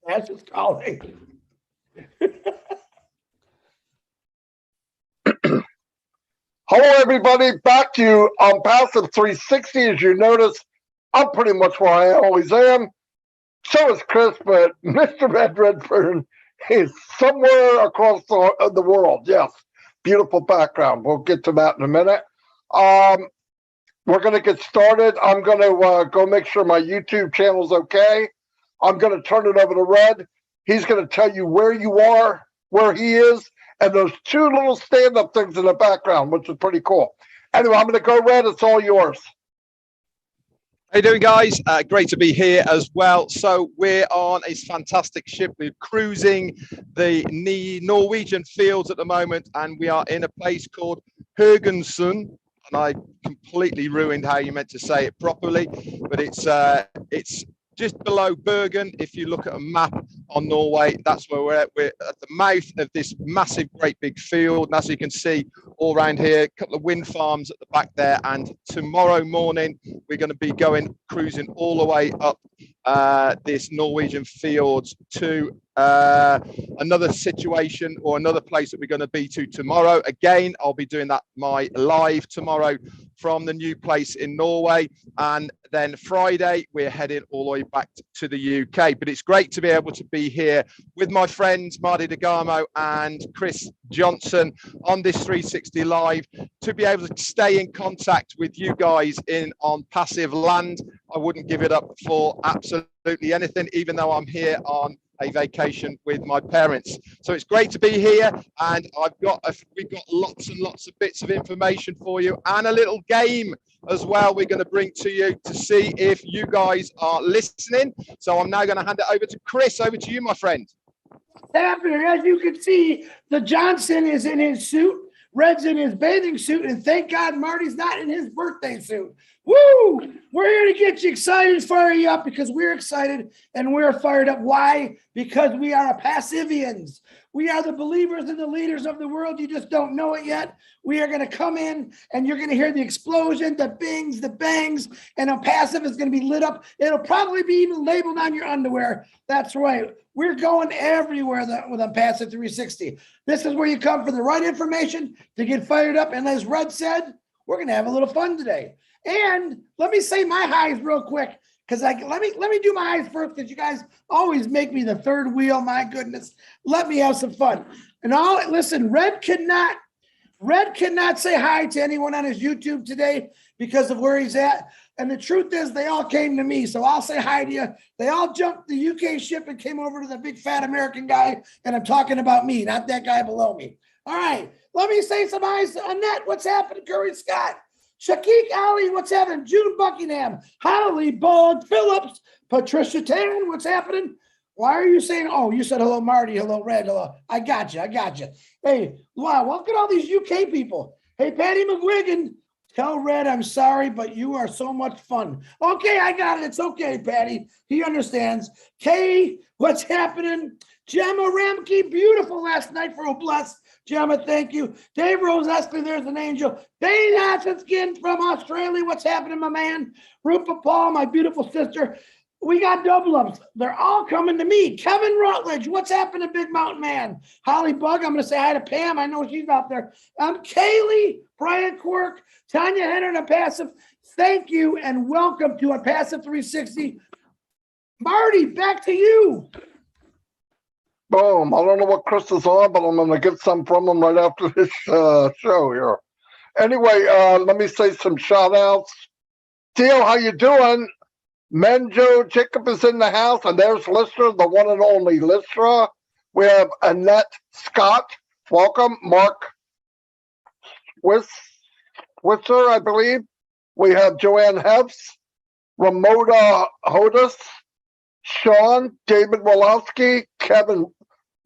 That's just calling. Hello, everybody. Back to you on Passive 360. As you notice, I'm pretty much where I always am. So is Chris, but Mr. Red Redfern is somewhere across the world. Yes, beautiful background. We'll get to that in a minute. We're going to get started. I'm going to go make sure my YouTube channel's okay. I'm going to turn it over to Red. He's going to tell you where you are, where he is, and those two little stand-up things in the background, which is pretty cool. Anyway, I'm going to go, Red. It's all yours. How you doing, guys? Great to be here as well. So we're on a fantastic ship. We're cruising the Norwegian fields at the moment, and we are in a place called Haugesund. And I completely ruined how you meant to say it properly, but it's just below Bergen. If you look at a map on Norway, that's where we're at. We're at the mouth of this massive, great big field. And as you can see all around here, a couple of wind farms at the back there. And tomorrow morning, we're going to be cruising all the way up this Norwegian fields to another situation or another place that we're going to be to tomorrow. Again, I'll be doing that my live tomorrow from the new place in Norway, and then Friday we're heading all the way back to the UK. But it's great to be able to be here with my friends Marty DeGamo and Chris Johnson on this 360 Live, to be able to stay in contact with you guys on Passive Land. I wouldn't give it up for absolutely anything, even though I'm here on a vacation with my parents. So it's great to be here, and we've got lots and lots of bits of information for you, and a little game as well we're going to bring to you to see if you guys are listening. So I'm now going to hand it over to Chris. Over to you, my friend. Happening, as you can see, the Johnson is in his suit, Red's in his bathing suit, and thank God Marty's not in his birthday suit. Woo! We're here to get you excited, fire you up, because we're excited and we're fired up. Why? Because we are Passivians. We are the believers and the leaders of the world. You just don't know it yet. We are going to come in and you're going to hear the explosion, the bings, the bangs, and a passive is going to be lit up. It'll probably be even labeled on your underwear. That's right. We're going everywhere with a Passive 360. This is where you come for the right information to get fired up. And as Red said, we're going to have a little fun today. And let me say my highs real quick, because let me do my highs first, because you guys always make me the third wheel. My goodness, let me have some fun. And listen, Red cannot say hi to anyone on his YouTube today because of where he's at. And the truth is, they all came to me, so I'll say hi to you. They all jumped the UK ship and came over to the big fat American guy, and I'm talking about me, not that guy below me. All right, let me say some highs. Annette, what's happening? Curry Scott. Shaqiq Ali, what's happening? June Buckingham, Holly Bog Phillips, Patricia Tan, what's happening? Why are you saying, oh, you said hello, Marty, hello, Red, hello. I got you. Hey, wow, look at all these UK people. Hey, Patty McGuigan, tell Red I'm sorry, but you are so much fun. Okay, I got it. It's okay, Patty. He understands. Kay, what's happening? Gemma Ramke, beautiful last night for Obless. Gemma, thank you. Dave Rose Eskley, there's an angel. Dane Hassinskin from Australia. What's happening, my man? Rupa Paul, my beautiful sister. We got double ups. They're all coming to me. Kevin Rutledge, what's happening, Big Mountain Man? Holly Bug, I'm going to say hi to Pam. I know she's out there. Kaylee, Brian Quirk, Tanya Henner, and Passive. Thank you and welcome to a Passive 360. Marty, back to you. Boom. I don't know what Chris is on, but I'm going to get some from him right after this show here. Anyway, let me say some shout outs. Theo, how you doing? Menjo Jacob is in the house, and there's Lystra, the one and only Lystra. We have Annette Scott. Welcome. Mark Switzer, I believe. We have Joanne Hefts, Ramona Hodis, Sean, David Wolowski, Kevin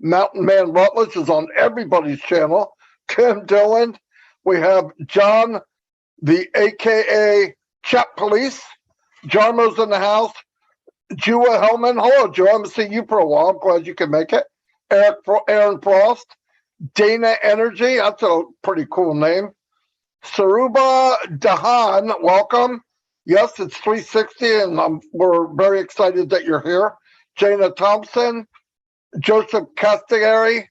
Mountain Man Rutledge is on everybody's channel. Tim Dillon. We have John, the AKA Chat Police. Jarmo's in the house. Jua Hellman. Hello, Joe. I haven't seen you for a while. I'm glad you can make it. Aaron Frost. Dana Energy. That's a pretty cool name. Saruba Dahan. Welcome. Yes, it's 360, and we're very excited that you're here. Jana Thompson, Joseph Castiglieri.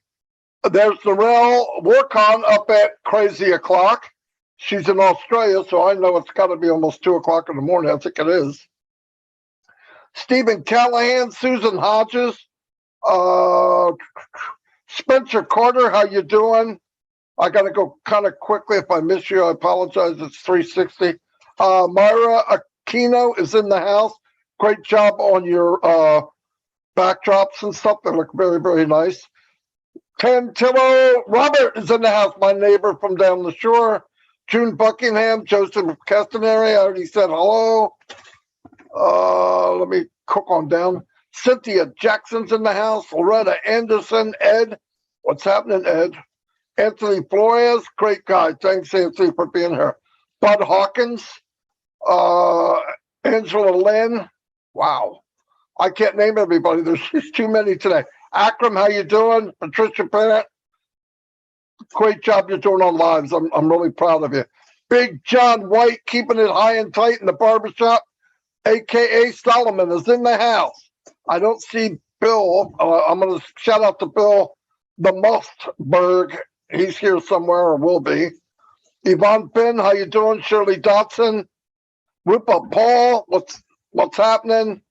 There's Narelle Warcon up at crazy o'clock. She's in Australia, so I know it's got to be almost 2 o'clock in the morning. I think it is. Stephen Callahan, Susan Hodges, Spencer Carter, how you doing? I got to go kind of quickly. If I miss you, I apologize. It's 3:60. Myra Aquino is in the house. Great job on your backdrops and stuff. They look very, very nice. Tantillo Robert is in the house, my neighbor from down the shore. June Buckingham, Joseph Castaneri, I already said hello. Let me cook on down. Cynthia Jackson's in the house. Loretta Anderson, Ed. What's happening, Ed? Anthony Flores, great guy. Thanks, Anthony, for being here. Bud Hawkins, Angela Lynn. Wow. I can't name everybody. There's just too many today. Akram, how you doing? Patricia Bennett, great job you're doing on lives. I'm really proud of you. Big John White, keeping it high and tight in the barbershop, AKA Solomon, is in the house. I don't see Bill. I'm going to shout out to Bill the Mustberg. He's here somewhere, or will be. Yvonne Finn, how you doing? Shirley Dotson, Rupa Paul, what's happening?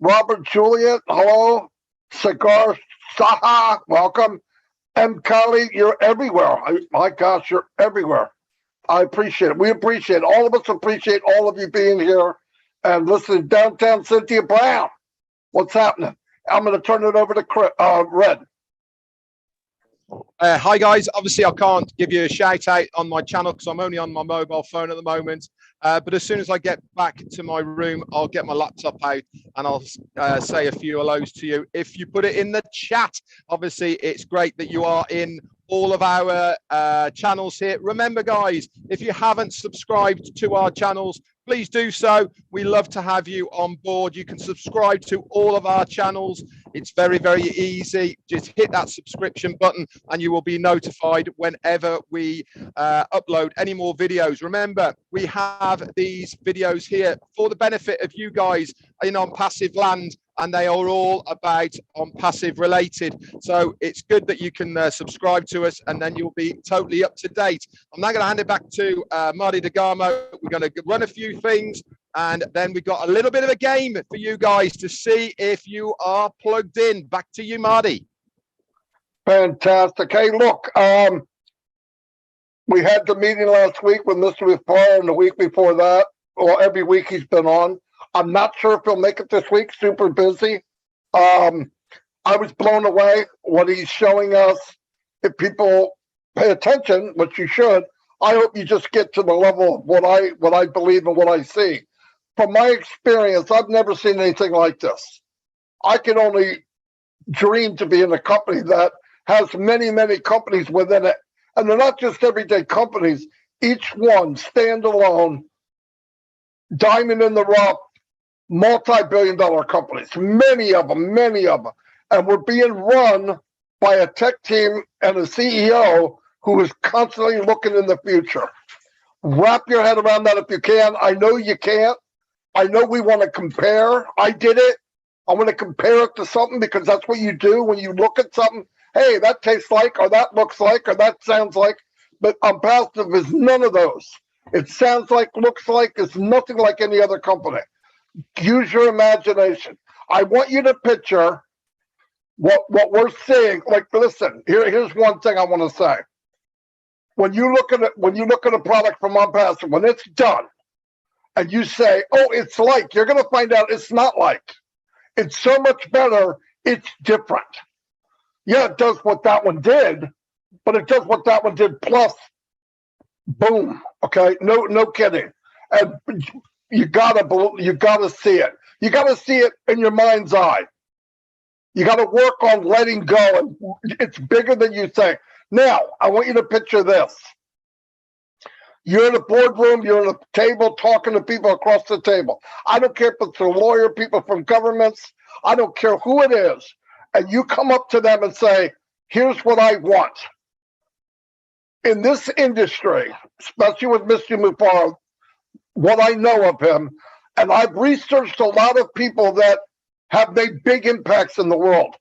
Robert Juliet, hello. Cigar Saha, welcome. M. Kali, you're everywhere. My gosh, you're everywhere. I appreciate it. We appreciate it. All of us appreciate all of you being here and listening. Downtown Cynthia Brown, what's happening? I'm going to turn it over to Red. Hi guys, obviously I can't give you a shout out on my channel because I'm only on my mobile phone at the moment, but as soon as I get back to my room, I'll get my laptop out and I'll say a few hellos to you. If you put it in the chat, obviously it's great that you are in all of our channels here. Remember guys, if you haven't subscribed to our channels, please do so. We love to have you on board. You can subscribe to all of our channels. It's very, very easy. Just hit that subscription button and you will be notified whenever we upload any more videos. Remember, we have these videos here for the benefit of you guys in On Passive Land, and they are all about On Passive related. So it's good that you can subscribe to us and then you'll be totally up to date. I'm now going to hand it back to Marty DeGarmo. We're going to run a few things and then we've got a little bit of a game for you guys to see if you are plugged in. Back to you, Marty. Fantastic. Hey, look, we had the meeting last week with Mr. Mufar and the week before that. Well, every week he's been on. I'm not sure if he'll make it this week. Super busy. I was blown away what he's showing us. If people pay attention, which you should, I hope you just get to the level of what I believe and what I see. From my experience, I've never seen anything like this. I can only dream to be in a company that has many, many companies within it. And they're not just everyday companies, each one standalone, diamond in the rough, multi-billion-dollar companies, many of them. And we're being run by a tech team and a CEO who is constantly looking in the future. Wrap your head around that if you can. I know you can't. I know we want to compare. I did it. I want to compare it to something because that's what you do when you look at something. Hey, that tastes like, or that looks like, or that sounds like. But Passive is none of those. It sounds like, looks like, it's nothing like any other company. Use your imagination. I want you to picture what we're seeing. Like, listen, here's one thing I want to say. When you look at a product from Passive, when it's done, and you say, "Oh, it's like," you're going to find out it's not like. It's so much better. It's different. Yeah, it does what that one did, but it does what that one did plus. Boom. Okay. No kidding. And you gotta see it. You gotta see it in your mind's eye. You gotta work on letting go, and it's bigger than you think. Now, I want you to picture this. You're in a boardroom, you're at a table talking to people across the table. I don't care if it's a lawyer, people from governments, I don't care who it is. And you come up to them and say, "Here's what I want." In this industry, especially with Mr. Mufar, what I know of him, and I've researched a lot of people that have made big impacts in the world.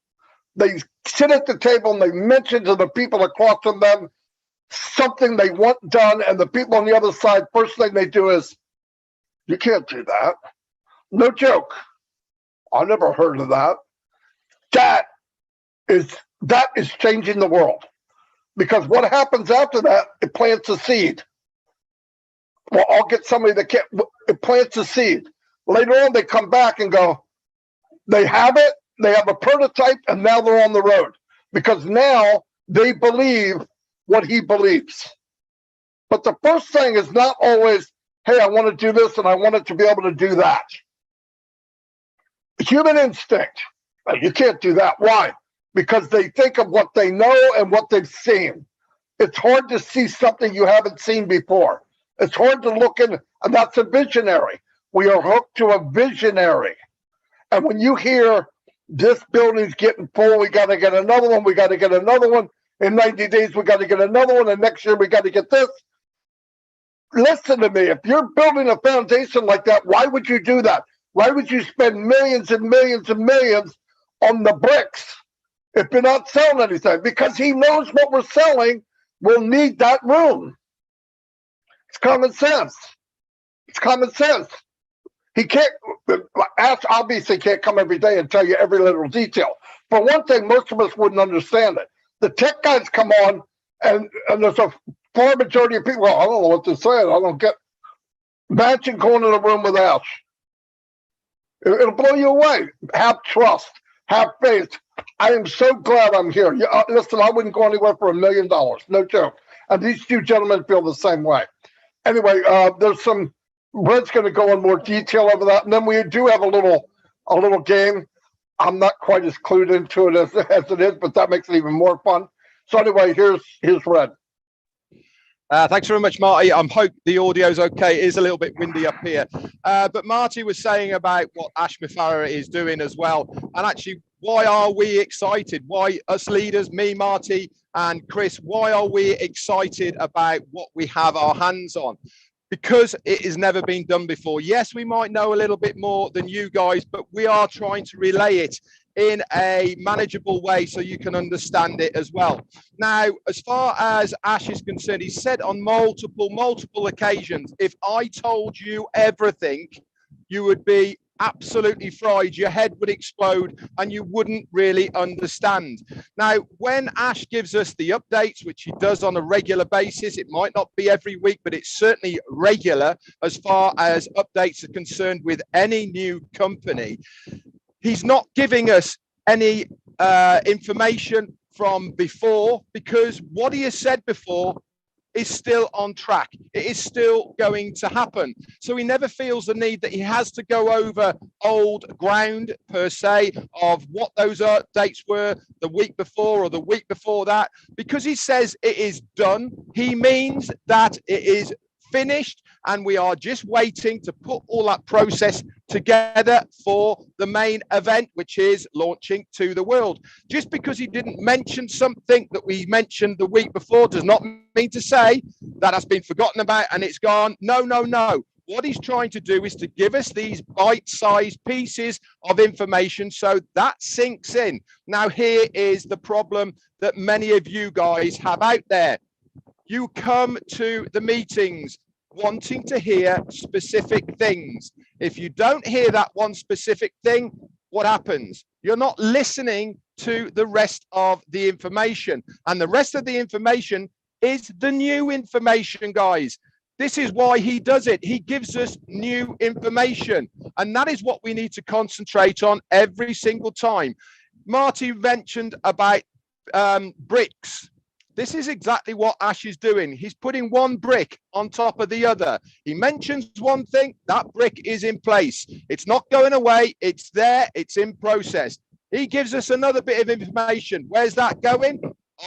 They sit at the table and they mention to the people across from them something they want done, and the people on the other side, first thing they do is, you can't do that. No joke. I never heard of that. That is changing the world, because what happens after that, it plants a seed. Well, I'll get somebody that can't, it plants a seed. Later on, they come back and go, they have it, they have a prototype, and now they're on the road, because now they believe what he believes. But the first thing is not always, hey, I want to do this and I want it to be able to do that. Human instinct, you can't do that. Why? Because they think of what they know and what they've seen. It's hard to see something you haven't seen before. It's hard to look in, and that's a visionary. We are hooked to a visionary. And when you hear this building's getting full, we got to get another one, we got to get another one. In 90 days, we got to get another one, and next year we got to get this. Listen to me. If you're building a foundation like that, why would you do that? Why would you spend millions and millions and millions on the bricks if you're not selling anything? Because he knows what we're selling will need that room. It's common sense. It's common sense. He can't, Ash obviously can't come every day and tell you every little detail. For one thing, most of us wouldn't understand it. The tech guys come on, and there's a far majority of people, I don't know what they're saying. I don't get. Imagine going in a room with Ash. It'll blow you away. Have trust. Have faith. I am so glad I'm here. Listen, I wouldn't go anywhere for $1 million. No joke. And these two gentlemen feel the same way. Anyway, there's some. Red's going to go in more detail over that, and then we do have a little game. I'm not quite as clued into it as it is, but that makes it even more fun. So anyway, here's Red. Thanks very much, Marty. I hope the audio's okay. It is a little bit windy up here. But Marty was saying about what Ash Mufareh is doing as well. And actually, why are we excited? Why us leaders, me, Marty, and Chris, why are we excited about what we have our hands on? Because it has never been done before. Yes, we might know a little bit more than you guys, but we are trying to relay it in a manageable way so you can understand it as well. Now, as far as Ash is concerned, he said on multiple occasions, if I told you everything, you would be absolutely fried, your head would explode, and you wouldn't really understand. Now, when Ash gives us the updates, which he does on a regular basis, it might not be every week, but it's certainly regular as far as updates are concerned with any new company. He's not giving us any information from before, because what he has said before is still on track. It is still going to happen. So he never feels the need that he has to go over old ground per se of what those updates were the week before or the week before that. Because he says it is done, he means that it is finished, and we are just waiting to put all that process together for the main event, which is launching to the world. Just because he didn't mention something that we mentioned the week before does not mean to say that has been forgotten about and it's gone. No, no, no. What he's trying to do is to give us these bite-sized pieces of information so that sinks in. Now, here is the problem that many of you guys have out there. You come to the meetings wanting to hear specific things. If you don't hear that one specific thing, what happens? You're not listening to the rest of the information. And the rest of the information is the new information, guys. This is why he does it. He gives us new information. And that is what we need to concentrate on every single time. Marty mentioned about bricks. This is exactly what Ash is doing. He's putting one brick on top of the other. He mentions one thing, that brick is in place. It's not going away. It's there. It's in process. He gives us another bit of information. Where's that going?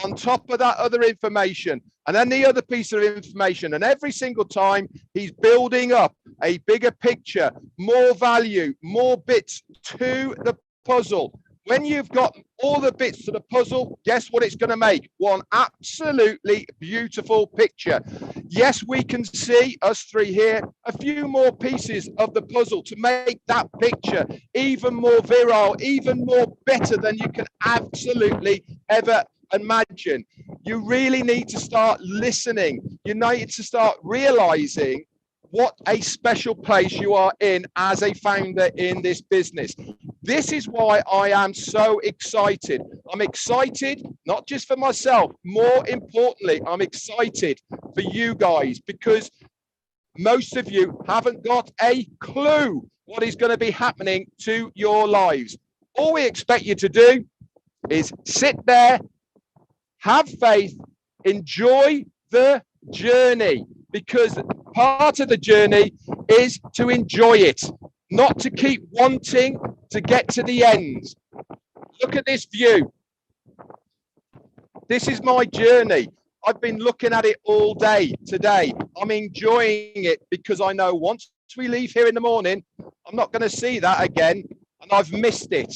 On top of that other information. And then the other piece of information. And every single time he's building up a bigger picture, more value, more bits to the puzzle. When you've got all the bits to the puzzle, guess what it's going to make? One absolutely beautiful picture. Yes, we can see, us three here, a few more pieces of the puzzle to make that picture even more virile, even more better than you can absolutely ever imagine. You really need to start listening. You need to start realizing what a special place you are in as a founder in this business. This is why I am so excited. I'm excited, not just for myself, more importantly, I'm excited for you guys, because most of you haven't got a clue what is going to be happening to your lives. All we expect you to do is sit there, have faith, enjoy the journey, because part of the journey is to enjoy it, not to keep wanting to get to the end. Look at this view. This is my journey. I've been looking at it all day today. I'm enjoying it because I know once we leave here in the morning, I'm not going to see that again, and I've missed it.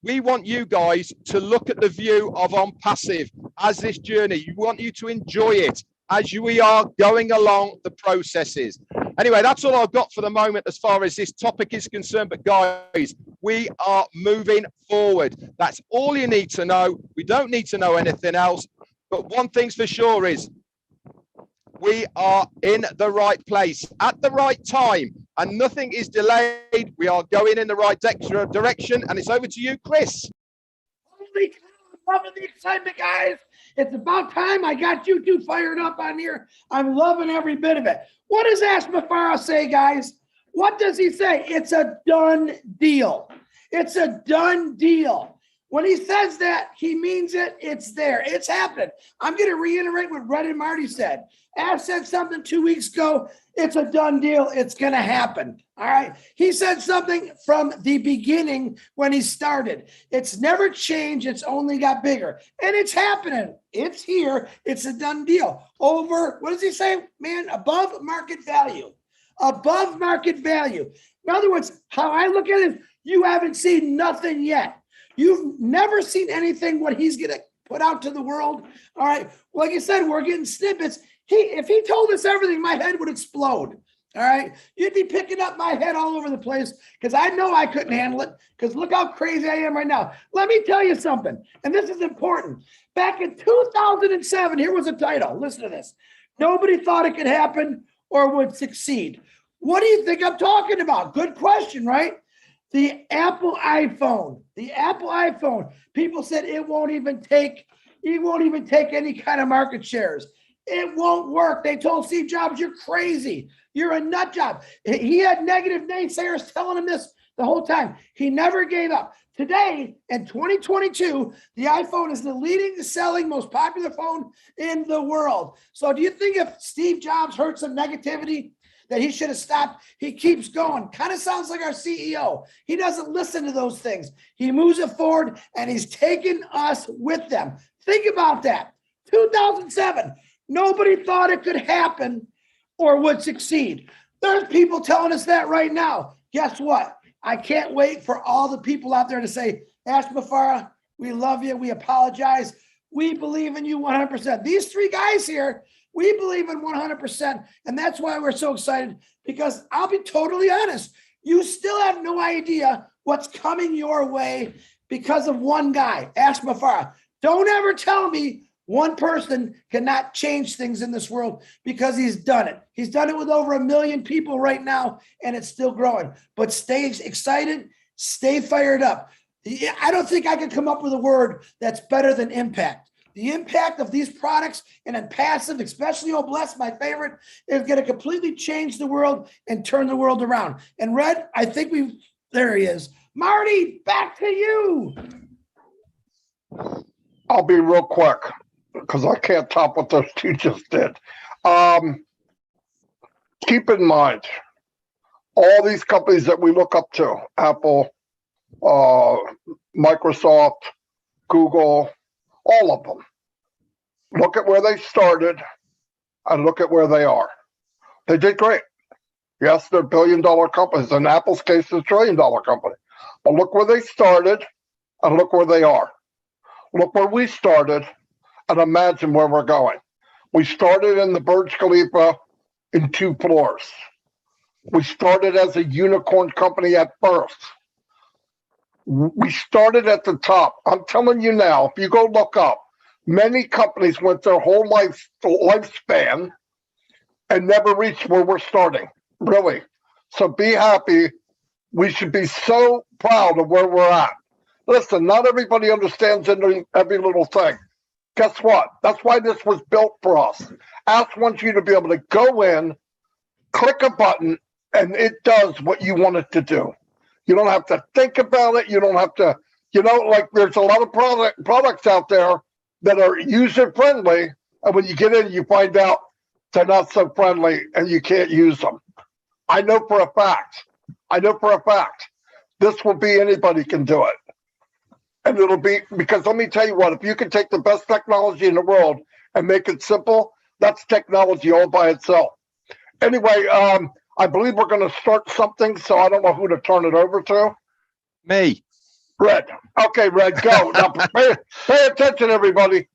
We want you guys to look at the view of OnPassive as this journey. We want you to enjoy it as we are going along the processes. Anyway, that's all I've got for the moment as far as this topic is concerned. But guys, we are moving forward. That's all you need to know. We don't need to know anything else. But one thing's for sure is we are in the right place at the right time, and nothing is delayed. We are going in the right direction, and it's over to you, Chris. Holy cow, I'm loving the excitement, guys. It's about time. I got you two fired up on here. I'm loving every bit of it. What does Ash Mufareh say, guys? What does he say? It's a done deal. It's a done deal. When he says that, he means it. It's there. It's happening. I'm going to reiterate what Red and Marty said. Ash said something 2 weeks ago. It's a done deal. It's going to happen. All right. He said something from the beginning when he started. It's never changed. It's only got bigger. And it's happening. It's here. It's a done deal. Over, what does he say, man? Above market value. Above market value. In other words, how I look at it, you haven't seen nothing yet. You've never seen anything what he's going to put out to the world. All right. Like I said, we're getting snippets. If he told us everything, my head would explode. All right. You'd be picking up my head all over the place because I know I couldn't handle it, because look how crazy I am right now. Let me tell you something. And this is important. Back in 2007, here was a title. Listen to this. Nobody thought it could happen or would succeed. What do you think I'm talking about? Good question, right? The Apple iPhone. The Apple iPhone. People said it won't even take any kind of market shares. It won't work. They told Steve Jobs, you're crazy. You're a nut job. He had negative naysayers telling him this the whole time. He never gave up. Today, in 2022, the iPhone is the leading selling, most popular phone in the world. So do you think if Steve Jobs heard some negativity that he should have stopped? He keeps going. Kind of sounds like our CEO. He doesn't listen to those things. He moves it forward, and he's taking us with them. Think about that. 2007. Nobody thought it could happen or would succeed. There's people telling us that right now. Guess what? I can't wait for all the people out there to say, Ash Mufareh, we love you. We apologize. We believe in you 100%. These three guys here, we believe in 100%. And that's why we're so excited, because I'll be totally honest. You still have no idea what's coming your way because of one guy, Ash Mufareh. Don't ever tell me one person cannot change things in this world, because he's done it. He's done it with over 1 million people right now, and it's still growing. But stay excited, stay fired up. I don't think I can come up with a word that's better than impact. The impact of these products and OnPassive, especially Bless, my favorite, is going to completely change the world and turn the world around. And Red, I think there he is. Marty, back to you. I'll be real quick, because I can't top what those two just did. Keep in mind, all these companies that we look up to, Apple, Microsoft, Google, all of them, look at where they started and look at where they are. They did great. Yes, they're billion-dollar companies. In Apple's case, it's a trillion-dollar company. But look where they started and look where they are. Look where we started, and imagine where we're going. We started in the Burj Khalifa in 2 floors. We started as a unicorn company at birth. We started at the top. I'm telling you now, if you go look up, many companies went their whole lifespan and never reached where we're starting, really. So be happy. We should be so proud of where we're at. Listen, not everybody understands every little thing. Guess what? That's why this was built for us. Ask wants you to be able to go in, click a button, and it does what you want it to do. You don't have to think about it. You don't have to, like there's a lot of products out there that are user friendly. And when you get in, you find out they're not so friendly and you can't use them. I know for a fact. This will be anybody can do it. And it'll be, because let me tell you what, if you can take the best technology in the world and make it simple, that's technology all by itself. Anyway, I believe we're going to start something, so I don't know who to turn it over to. Me. Red. Okay, Red, go. Now, pay attention, everybody.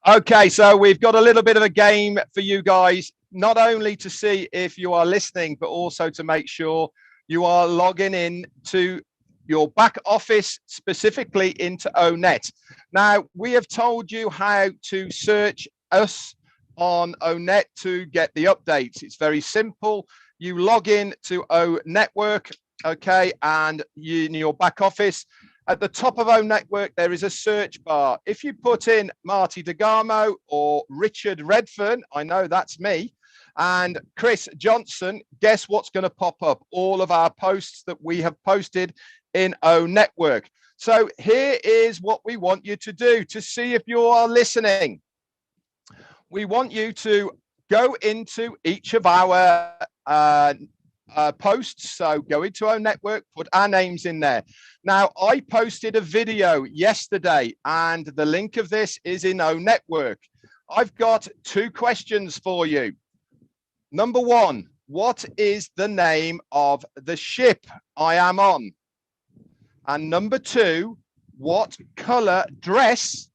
Okay, so we've got a little bit of a game for you guys, not only to see if you are listening, but also to make sure you are logging in to your back office, specifically into ONET. Now, we have told you how to search us on ONET to get the updates. It's very simple. You log in to O Network, okay, and in your back office, at the top of O Network, there is a search bar. If you put in Marty DeGarmo or Richard Redfern, I know that's me, and Chris Johnson, guess what's going to pop up? All of our posts that we have posted in O Network. So here is what we want you to do to see if you are listening. We want you to go into each of our posts. So go into our network, put our names in there. Now, I posted a video yesterday, and the link of this is in O Network. I've got 2 questions for you. Number 1, what is the name of the ship I am on? And number 2, what color dress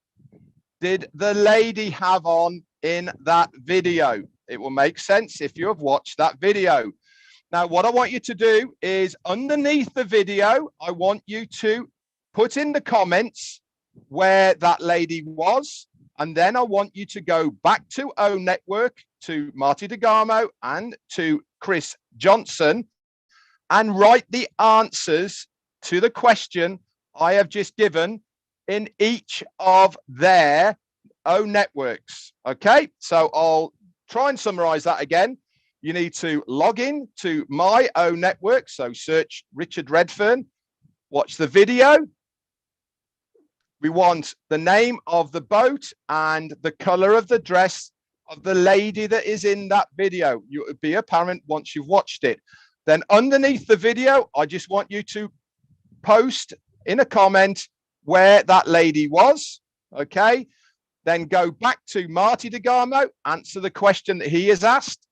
did the lady have on in that video? It will make sense if you have watched that video. Now, what I want you to do is underneath the video, I want you to put in the comments where that lady was. And then I want you to go back to O Network, to Marty DeGarmo and to Chris Johnson, and write the answers to the question I have just given in each of their O Networks. Okay, so I'll try and summarize that again. You need to log in to my O Network. So search Richard Redfern, watch the video. We want the name of the boat and the color of the dress of the lady that is in that video. It will be apparent once you've watched it. Then underneath the video, I just want you to post in a comment where that lady was. Okay. Then go back to Marty DeGarmo, answer the question that he has asked.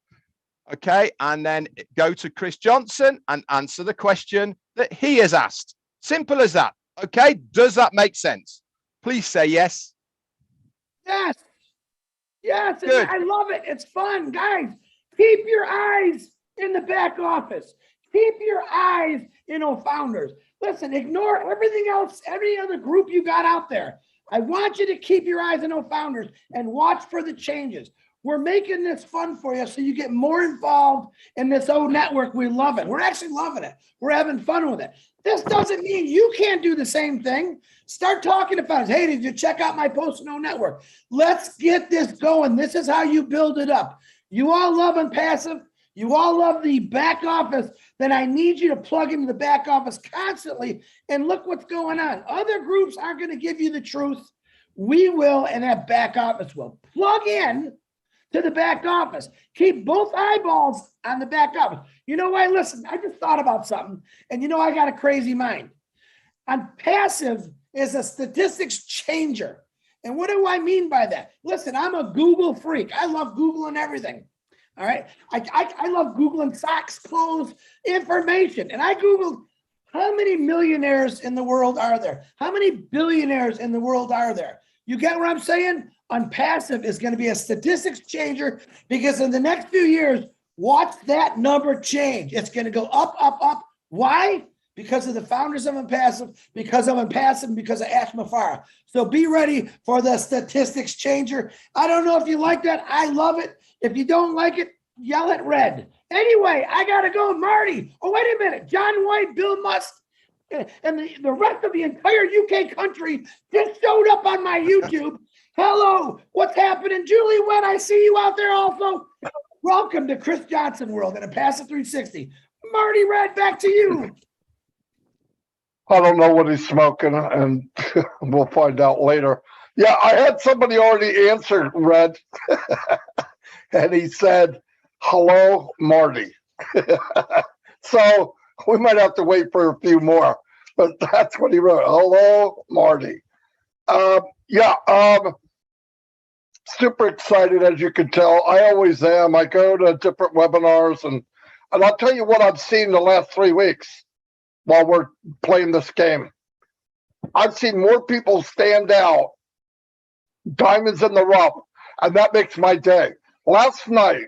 Okay, and then go to Chris Johnson and answer the question that he has asked. Simple as that. Okay, does that make sense? Please say yes. Yes. Yes, Good. I love it. It's fun, guys. Keep your eyes in the back office. Keep your eyes in Founders. Listen, ignore everything else, every other group you got out there. I want you to keep your eyes on Founders and watch for the changes. We're making this fun for you so you get more involved in this O Network. We love it. We're actually loving it. We're having fun with it. This doesn't mean you can't do the same thing. Start talking to fans. Hey, did you check out my post on O Network? Let's get this going. This is how you build it up. You all love Passive. You all love the back office. Then I need you to plug into the back office constantly and look what's going on. Other groups aren't going to give you the truth. We will, and that back office will. Plug in to the back office. Keep both eyeballs on the back office. You know why? Listen, I just thought about something, and I got a crazy mind. On Passive is a statistics changer. And what do I mean by that? Listen, I'm a Google freak. I love Googling everything. All right. I love Googling socks, clothes, information. And I Googled How many millionaires in the world are there? How many billionaires in the world are there? You get what I'm saying? Unpassive is going to be a statistics changer because in the next few years, watch that number change. It's going to go up, up, up. Why? Because of the founders of Unpassive, because of Unpassive, because of Ash Mafara. So be ready for the statistics changer. I don't know if you like that. I love it. If you don't like it, yell at Red. Anyway, I got to go. Marty. Oh, wait a minute. John White, Bill Musk, and the rest of the entire UK country just showed up on my YouTube. Hello. What's happening? Julie, when I see you out there also. Welcome to Chris Johnson World and Unpassive 360. Marty Red, back to you. I don't know what he's smoking, and we'll find out later. Yeah, I had somebody already answer, Red, and he said, hello, Marty. So we might have to wait for a few more, but that's what he wrote. Hello, Marty. Super excited, as you can tell. I always am. I go to different webinars, and I'll tell you what I've seen the last 3 weeks while we're playing this game. I've seen more people stand out, diamonds in the rough, and that makes my day. Last night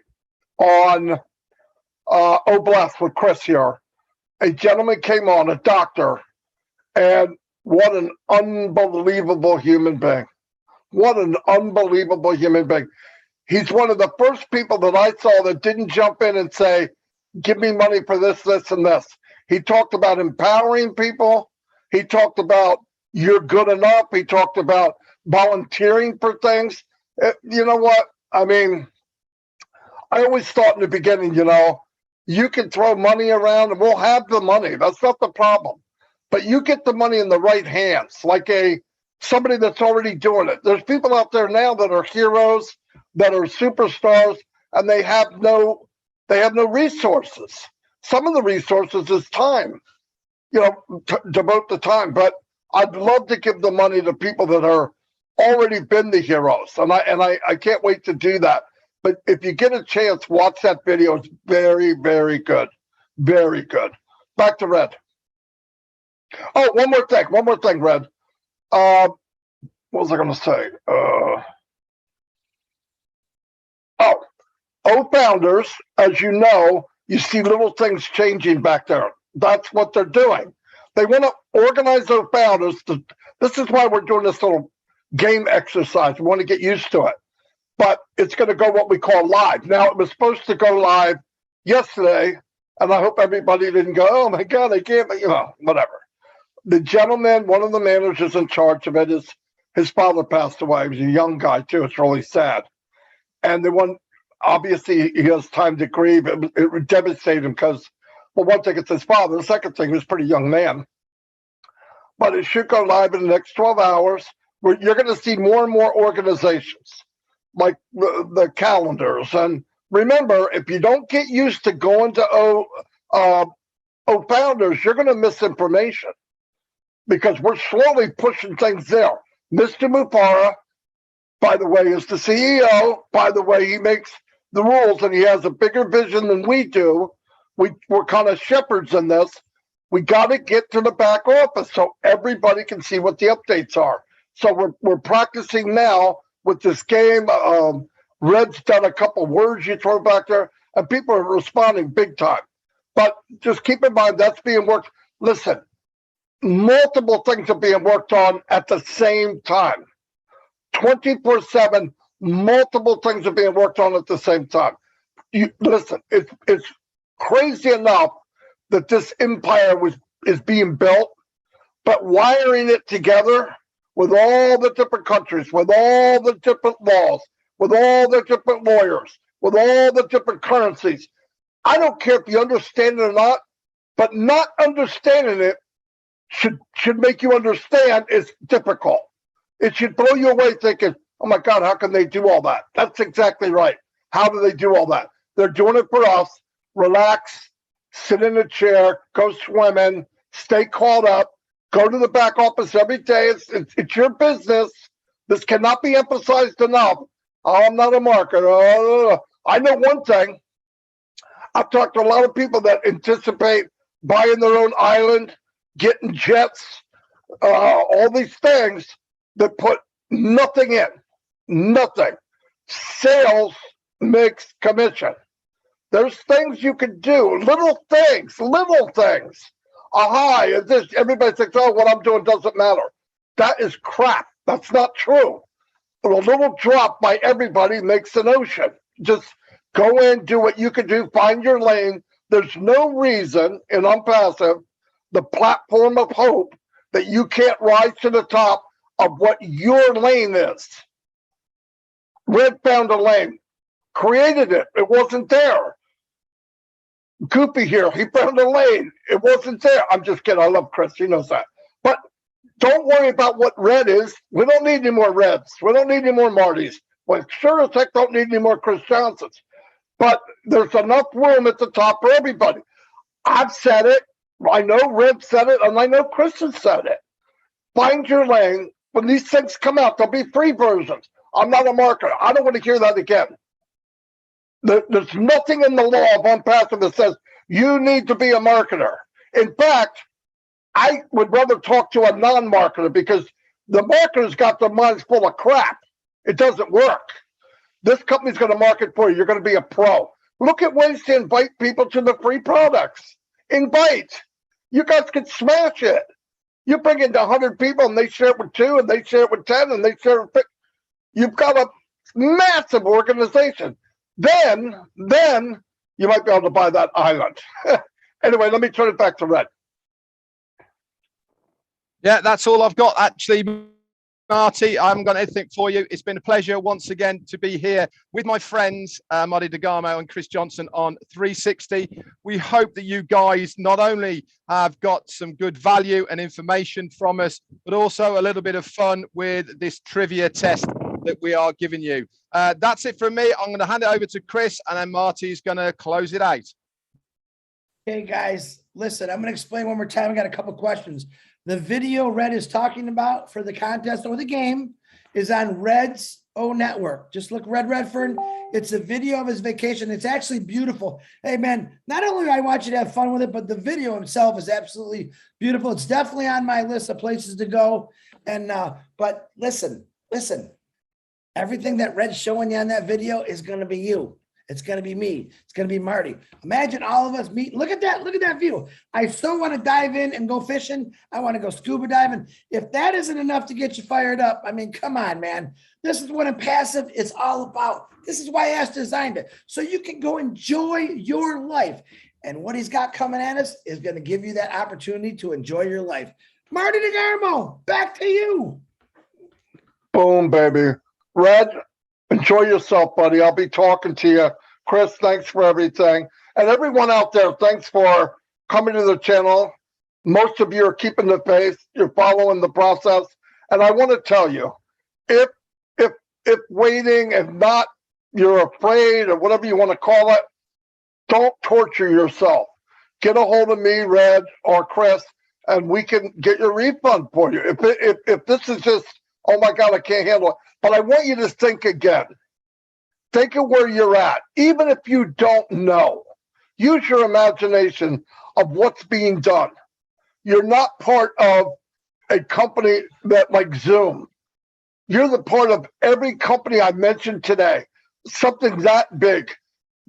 on Oh Bless with Chris here, a gentleman came on, a doctor, and what an unbelievable human being. What an unbelievable human being. He's one of the first people that I saw that didn't jump in and say, give me money for this, this, and this. He talked about empowering people. He talked about you're good enough. He talked about volunteering for things. You know what? I mean, I always thought in the beginning, you can throw money around and we'll have the money. That's not the problem. But you get the money in the right hands, like somebody that's already doing it. There's people out there now that are heroes, that are superstars, and they have no resources. Some of the resources is time, devote the time. But I'd love to give the money to people that are already been the heroes, and I can't wait to do that. But if you get a chance, watch that video. It's very, very good, very good. Back to Red. Oh, one more thing, Red. What was I going to say? Founders, as you know, you see little things changing back there. That's what they're doing. They want to organize those founders. This is why we're doing this little game exercise. We want to get used to it. But it's going to go what we call live. Now, it was supposed to go live yesterday, and I hope everybody didn't go, oh, my God, I can't, whatever. The gentleman, one of the managers in charge of it, his father passed away. He was a young guy, too. It's really sad. And obviously, he has time to grieve. It would devastate him because, well, one thing, it's his father. The second thing, he was a pretty young man. But it should go live in the next 12 hours. Where you're going to see more and more organizations, like the calendars. And remember, if you don't get used to going to Founders, you're going to miss information because we're slowly pushing things there. Mr. Mufara, by the way, is the CEO. By the way, he makes the rules and he has a bigger vision than we do. We're kind of shepherds in this. We got to get to the back office so everybody can see what the updates are. So we're practicing now with this game. Red's done a couple words you throw back there, and people are responding big time. But just keep in mind, that's being worked. Listen, multiple things are being worked on at the same time. 24/7, multiple things are being worked on at the same time. Listen, it's crazy enough that this empire is being built, but wiring it together with all the different countries, with all the different laws, with all the different lawyers, with all the different currencies. I don't care if you understand it or not, but not understanding it should make you understand it's difficult. It should blow you away thinking, oh my God, how can they do all that? That's exactly right. How do they do all that? They're doing it for us. Relax, sit in a chair, go swimming, stay called up, go to the back office every day. It's your business. This cannot be emphasized enough. Oh, I'm not a marketer. I know one thing. I've talked to a lot of people that anticipate buying their own island, getting jets, all these things that put nothing in, nothing. Sales makes commission. There's things you can do, little things, little things. Aha, is this, everybody thinks, oh, what I'm doing doesn't matter. That is crap. That's not true. A little drop by everybody makes an ocean. Just go in, do what you can do, find your lane. There's no reason in Unpassive, the platform of hope, that you can't rise to the top of what your lane is. Red found a lane, created it. It wasn't there. Goopy here, he found a lane. It wasn't there. I'm just kidding. I love Chris. He knows that. But don't worry about what red is. We don't need any more Reds. We don't need any more Martys. We sure as heck don't need any more Chris Johnsons. But there's enough room at the top for everybody. I've said it. I know Red said it, and I know Chris has said it. Find your lane. When these things come out, there'll be free versions. I'm not a marketer. I don't want to hear that again. There's nothing in the law of Unpassive that says you need to be a marketer. In fact, I would rather talk to a non-marketer because the marketer's got their minds full of crap. It doesn't work. This company's going to market for you. You're going to be a pro. Look at ways to invite people to the free products. Invite. You guys can smash it. You bring in 100 people and they share it with 2 and they share it with 10 and they share it with 50. You've got a massive organization. Then you might be able to buy that island. Anyway, let me turn it back to Red. Yeah, that's all I've got, actually, Marty. I haven't got anything for you. It's been a pleasure once again to be here with my friends, Marty DeGarmo and Chris Johnson on 360. We hope that you guys not only have got some good value and information from us, but also a little bit of fun with this trivia test that we are giving you. That's it from me. I'm going to hand it over to Chris, and then Marty's going to close it out. Hey guys, listen, I'm going to explain one more time. I got a couple questions. The video Red is talking about for the contest or the game is on Red's O Network. Just look Red Redfern. It's a video of his vacation. It's actually beautiful. Hey man, not only do I want you to have fun with it, but the video itself is absolutely beautiful. It's definitely on my list of places to go. And but listen, everything that Red's showing you on that video is going to be you. It's going to be me. It's going to be Marty. Imagine all of us meet. Look at that. Look at that view. I so want to dive in and go fishing. I want to go scuba diving. If that isn't enough to get you fired up, I mean, come on, man. This is what Unpassive is all about. This is why Ash designed it. So you can go enjoy your life. And what he's got coming at us is going to give you that opportunity to enjoy your life. Marty DeGarmo, back to you. Boom, baby. Red, enjoy yourself, buddy. I'll be talking to you. Chris, thanks for everything. And everyone out there, thanks for coming to the channel. Most of you are keeping the faith. You're following the process. And I want to tell you, if waiting, if not, you're afraid or whatever you want to call it, don't torture yourself. Get a hold of me, Red, or Chris, and we can get your refund for you. If this is just, oh my God, I can't handle it. But I want you to think again. Think of where you're at. Even if you don't know, use your imagination of what's being done. You're not part of a company that like Zoom. You're the part of every company I mentioned today, something that big,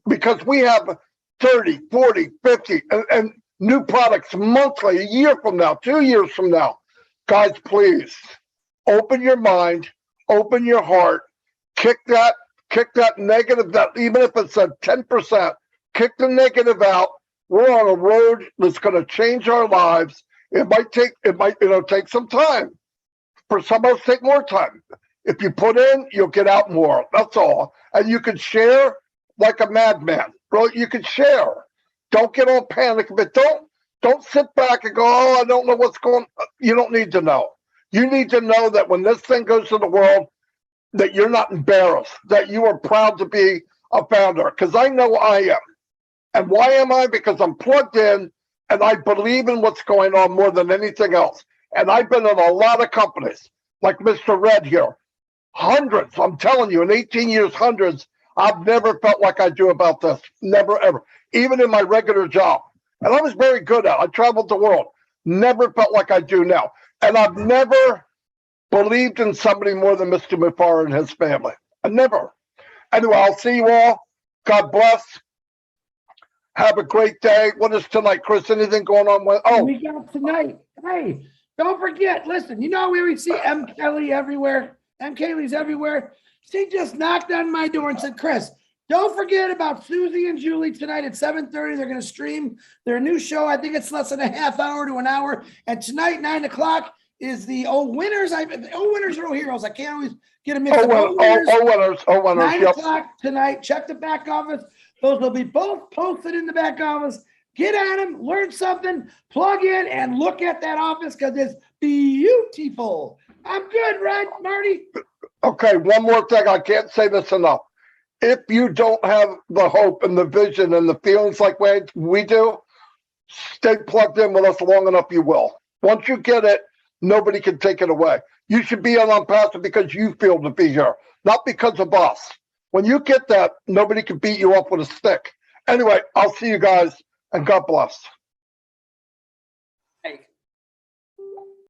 because we have 30, 40, 50, and new products monthly, a year from now, 2 years from now. Guys, please open your mind, open your heart, kick that negative, that even if it's a 10%, kick the negative out. We're on a road that's going to change our lives. It might take some time. For some of us, take more time. If you put in, you'll get out more. That's all. And you can share like a madman. Bro, you can share. Don't get all panic, but don't sit back and go, oh, I don't know what's going on. You don't need to know. You need to know that when this thing goes to the world, that you're not embarrassed, that you are proud to be a founder, because I know I am. And why am I? Because I'm plugged in and I believe in what's going on more than anything else. And I've been in a lot of companies, like Mr. Red here. Hundreds, I'm telling you, in 18 years, hundreds. I've never felt like I do about this. Never, ever. Even in my regular job. And I was very good at it. I traveled the world. Never felt like I do now. And I've never believed in somebody more than Mr. Mufar and his family. I never. Anyway, I'll see you all. God bless. Have a great day. What is tonight, Chris? Anything going on with? Oh, We got tonight. Hey, don't forget, listen, you know, we always see M. Kelly everywhere. M. Kelly's everywhere. She just knocked on my door and said, Chris, don't forget about Susie and Julie tonight at 7:30. They're going to stream their new show. I think it's less than a half hour to an hour. And tonight, 9 o'clock, is the old winners. Old winners are old heroes. I can't always get a mix up. winners. 9 Yep. o'clock tonight. Check the back office. Those will be both posted in the back office. Get on them, learn something, plug in, and look at that office because it's beautiful. I'm good, right, Marty? Okay, one more thing. I can't say this enough. If you don't have the hope and the vision and the feelings like we do, stay plugged in with us long enough, you will. Once you get it, nobody can take it away. You should be on Pastor because you feel to be here, not because of us. When you get that, nobody can beat you up with a stick. Anyway, I'll see you guys, and God bless.